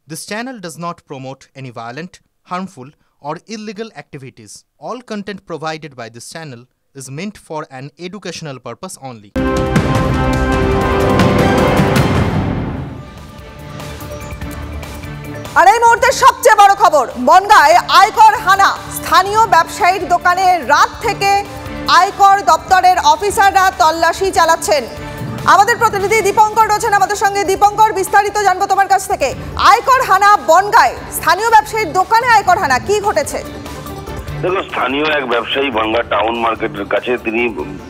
This channel does not promote any violent, harmful, or illegal activities. All content provided by this channel is meant for an educational purpose only. আর এই মুহূর্তে সবচেয়ে বড় খবর, বনগাঁয় আয়কর হানা। স্থানীয় ব্যবসায়ীর দোকানে রাত থেকে আয়কর দপ্তরের অফিসাররা তল্লাশি চালাচ্ছেন। আমাদের প্রতিনিধি দীপঙ্কর রয়েছেন আমাদের সঙ্গে। দীপঙ্কর, বিস্তারিত জানবো তোমার কাছ থেকে। আয়কর হানা বনগাঁয়, স্থানীয় ব্যবসায়ীর দোকানে আয়কর হানা, কি ঘটেছে? দেখো, স্থানীয় এক ব্যবসায়ী বনগাঁ টাউন মার্কেটের কাছে তিনি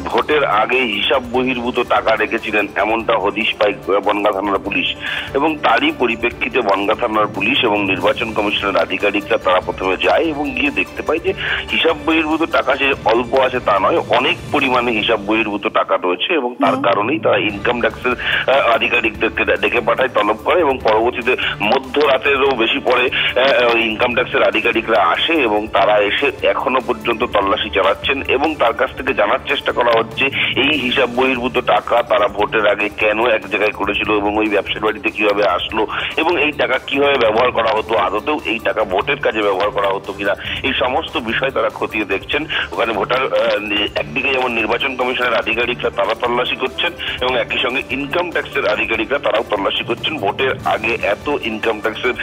ভোটের আগে হিসাব বহির্ভূত টাকা রেখেছিলেন, এমনটা হদিশ পায় বনগাঁ থানার পুলিশ। এবং তারই পরিপ্রেক্ষিতে বনগাঁ থানার পুলিশ এবং নির্বাচন কমিশনের আধিকারিকরা তারা প্রথমে যায় এবং গিয়ে দেখতে পায় যে হিসাব বহির্ভূত টাকা যে অল্প আছে তা নয়, অনেক পরিমাণে হিসাব বহির্ভূত টাকা রয়েছে। এবং তার কারণেই তারা ইনকাম ট্যাক্সের আধিকারিকদেরকে ডেকে পাঠায়, তলব করে এবং পরবর্তীতে মধ্যরাতেরও বেশি পরে ইনকাম ট্যাক্সের আধিকারিকরা আসে এবং তারা এসে এখনো পর্যন্ত তল্লাশি চালাচ্ছেন এবং তার কাছ থেকে জানার চেষ্টা করা হচ্ছে এই হিসাব বহির্ভূত টাকা তারা ভোটের আগে কেন এক জায়গায় করেছিল এবং ওই ব্যবসার বাড়িতে কিভাবে আসলো এবং এই টাকা কিভাবে ব্যবহার করা হতো, আদতেও এই টাকা ভোটের কাজে ব্যবহার করা হতো কিনা, এই সমস্ত বিষয় তারা খতিয়ে দেখছেন। ওখানে ভোটার একদিকে যেমন নির্বাচন কমিশনের আধিকারিকরা তারা তল্লাশি করছেন এবং একই সঙ্গে ইনকাম ট্যাক্সের আধিকারিকরা তারাও তল্লাশি করছেন। ভোটের আগে এত ইনকাম ট্যাক্সের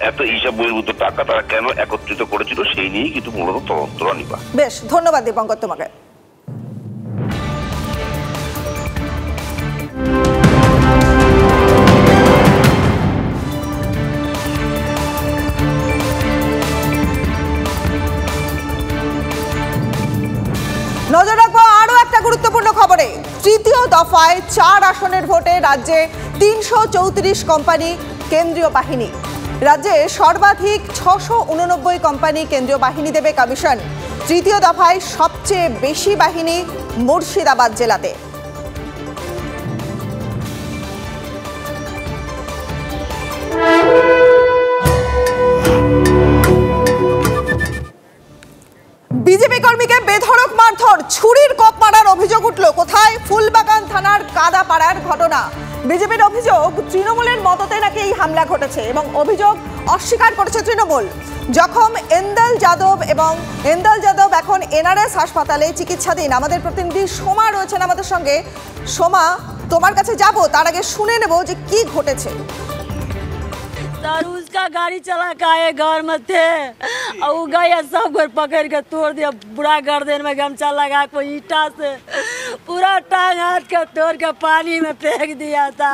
এত হিসাব বহির্ভূত টাকা তারা কেন একত্রিত করেছিল সেই নিয়েই কিন্তু মূলত তদন্ত রানিবা। বেশ, ধন্যবাদ দীপঙ্কর তোমাকে। নজর রাখবো আরো একটা গুরুত্বপূর্ণ খবরে। তৃতীয় দফায় 4 আসনের ভোটে রাজ্যে 334 কোম্পানি কেন্দ্রীয় বাহিনী। রাজ্যে সর্বাধিক 689 কোম্পানি কেন্দ্রীয় বাহিনী দেবে কমিশন। তৃতীয় দফায় সবচেয়ে বেশি বাহিনী মুর্শিদাবাদ জেলাতে। বিজেপি কর্মীকে বেধড়ক মারধর, ছুরির কোপ মারার অভিযোগ উঠল। কোথায়? ফুলবাগান থানার কাদাপাড়ার ঘটনা। বিজেপির অভিযোগ তৃণমূলের মদতে নাকি এই হামলা ঘটেছে এবং অভিযোগ অস্বীকার করেছে তৃণমূল। জখম এন্দাল যাদব এখন এনআরএস হাসপাতালে চিকিৎসাধীন। আমাদের প্রতিনিধি সোমা রয়েছেন আমাদের সঙ্গে। সোমা, তোমার কাছে যাব, তার আগে শুনে নেব যে কি ঘটেছে। सर उसका गाड़ी चला के आए घर में थे और वो गया सब घर पकड़ के तोड़ दिया, पूरा गर्दन में गमछा लगा कोई ईटा से पूरा टांग हाथ के तोड़ के पानी में फेंक दिया था।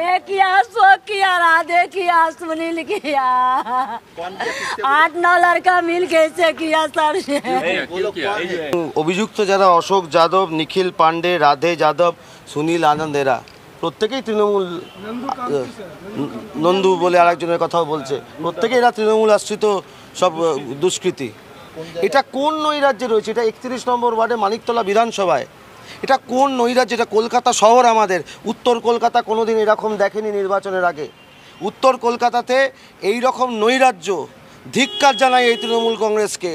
एक किया, सो किया, राधे किया, सुनील किया, 8-9 लड़का मिल के ऐसे किया सर। অভিযুক্ত যারা অশোক যাদব, নিখিল পান্ডে, রাধে যাদব, সুনীল আনন্দ, এরা প্রত্যেকেই তৃণমূল, নন্দু বলে আরেকজনের কথাও বলছে, প্রত্যেকেই এরা তৃণমূল আশ্রিত সব দুষ্কৃতী। এটা কোন নৈরাজ্যে রয়েছে? এটা 31 নম্বর ওয়ার্ডে মানিকতলা বিধানসভায়। এটা কোন নৈরাজ্য? এটা কলকাতা শহর আমাদের। উত্তর কলকাতা কোনোদিন এরকম দেখেনি নির্বাচনের আগে। উত্তর কলকাতাতে এই রকম নৈরাজ্য, ধিক্কার জানাই এই তৃণমূল কংগ্রেসকে।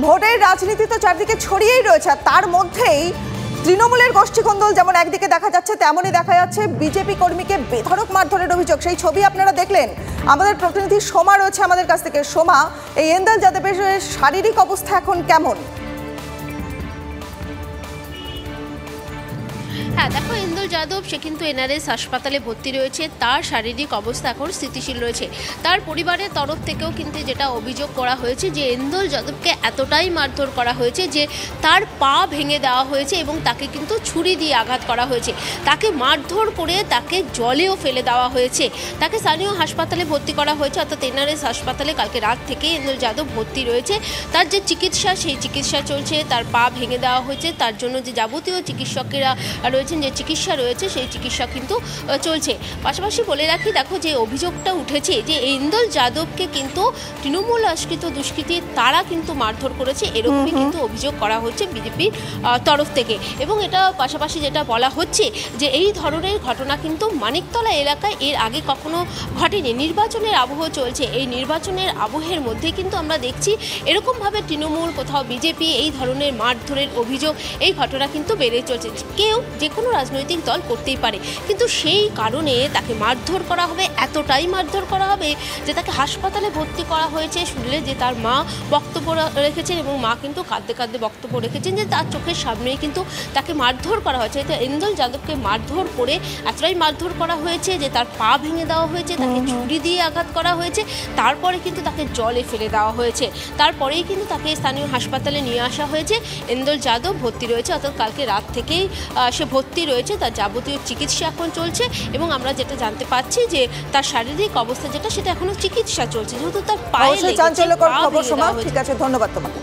ভোটের রাজনীতি তো চারদিকে ছড়িয়েই রয়েছে, তার মধ্যেই তৃণমূলের গোষ্ঠীকন্দল যেমন একদিকে দেখা যাচ্ছে, তেমনই দেখা যাচ্ছে বিজেপি কর্মীকে বেধড়ক মারধরের অভিযোগ। সেই ছবি আপনারা দেখলেন। আমাদের প্রতিনিধি সোমা রয়েছে আমাদের কাছ থেকে। সোমা, এই এন্দাল যাদবের শারীরিক অবস্থা এখন কেমন? হ্যাঁ, দেখো, এন্দাল যাদব সে কিন্তু এনআরএস হাসপাতালে ভর্তি রয়েছে। তার শারীরিক অবস্থা এখন স্থিতিশীল রয়েছে। তার পরিবারের তরফ থেকেও কিন্তু যেটা অভিযোগ করা হয়েছে যে এন্দাল যাদবকে এতটাই মারধর করা হয়েছে যে তার পা ভেঙে দেওয়া হয়েছে এবং তাকে কিন্তু ছুরি দিয়ে আঘাত করা হয়েছে। তাকে মারধর করে তাকে জলেও ফেলে দেওয়া হয়েছে। তাকে স্থানীয় হাসপাতালে ভর্তি করা হয়েছে, অর্থাৎ এনআরএস হাসপাতালে কালকে রাত থেকে এন্দাল যাদব ভর্তি রয়েছে। তার যে চিকিৎসা, সেই চিকিৎসা চলছে। তার পা ভেঙে দেওয়া হয়েছে, তার জন্য যে যাবতীয় চিকিৎসকেরা রয়েছে, যে চিকিৎসা রয়েছে সেই চিকিৎসা কিন্তু চলছে। পাশাপাশি বলে রাখি, দেখো, যে অভিযোগটা উঠেছে যে এন্দাল যাদবকে কিন্তু তৃণমূল আশ্রিত দুষ্কৃতী তারা কিন্তু মারধর করেছে, এরকমই কিন্তু অভিযোগ করা হচ্ছে বিজেপির তরফ থেকে। এবং এটা পাশাপাশি যেটা বলা হচ্ছে যে এই ধরনের ঘটনা কিন্তু মানিকতলা এলাকায় এর আগে কখনো ঘটেনি। নির্বাচনের আবহ চলছে, এই নির্বাচনের আবহের মধ্যে কিন্তু আমরা দেখছি এরকমভাবে তৃণমূল, কোথাও বিজেপি এই ধরনের মারধরের অভিযোগ, এই ঘটনা কিন্তু বেড়ে চলছে। কেউ যে কোনো রাজনৈতিক দল করতেই পারে, কিন্তু সেই কারণে তাকে মারধর করা হবে, এতটাই মারধর করা হবে যে তাকে হাসপাতালে ভর্তি করা হয়েছে। শুনলে যে তার মা বক্তব্য রেখেছেন এবং মা কিন্তু কাঁদতে কাঁদতে বক্তব্য রেখেছেন যে তার চোখের সামনেই কিন্তু তাকে মারধর করা হয়েছে। তো এন্দল যাদবকে মারধর করে এতটাই মারধর করা হয়েছে যে তার পা ভেঙে দেওয়া হয়েছে, তাকে ছুরি দিয়ে আঘাত করা হয়েছে, তারপরে কিন্তু তাকে জলে ফেলে দেওয়া হয়েছে। তারপরেই কিন্তু তাকে স্থানীয় হাসপাতালে নিয়ে আসা হয়েছে। এন্দল যাদব ভর্তি রয়েছে, অর্থাৎ কালকে রাত থেকেই সে ভর্তি রয়েছে, তার যাবতীয় চিকিৎসা এখন চলছে এবং আমরা যেটা জানতে পাচ্ছি যে তার শারীরিক অবস্থা যেটা সেটা এখনো চিকিৎসা চলছে, যেহেতু তার পায়ে চাঞ্চল্যকর খবর। ঠিক আছে, ধন্যবাদ তোমাকে।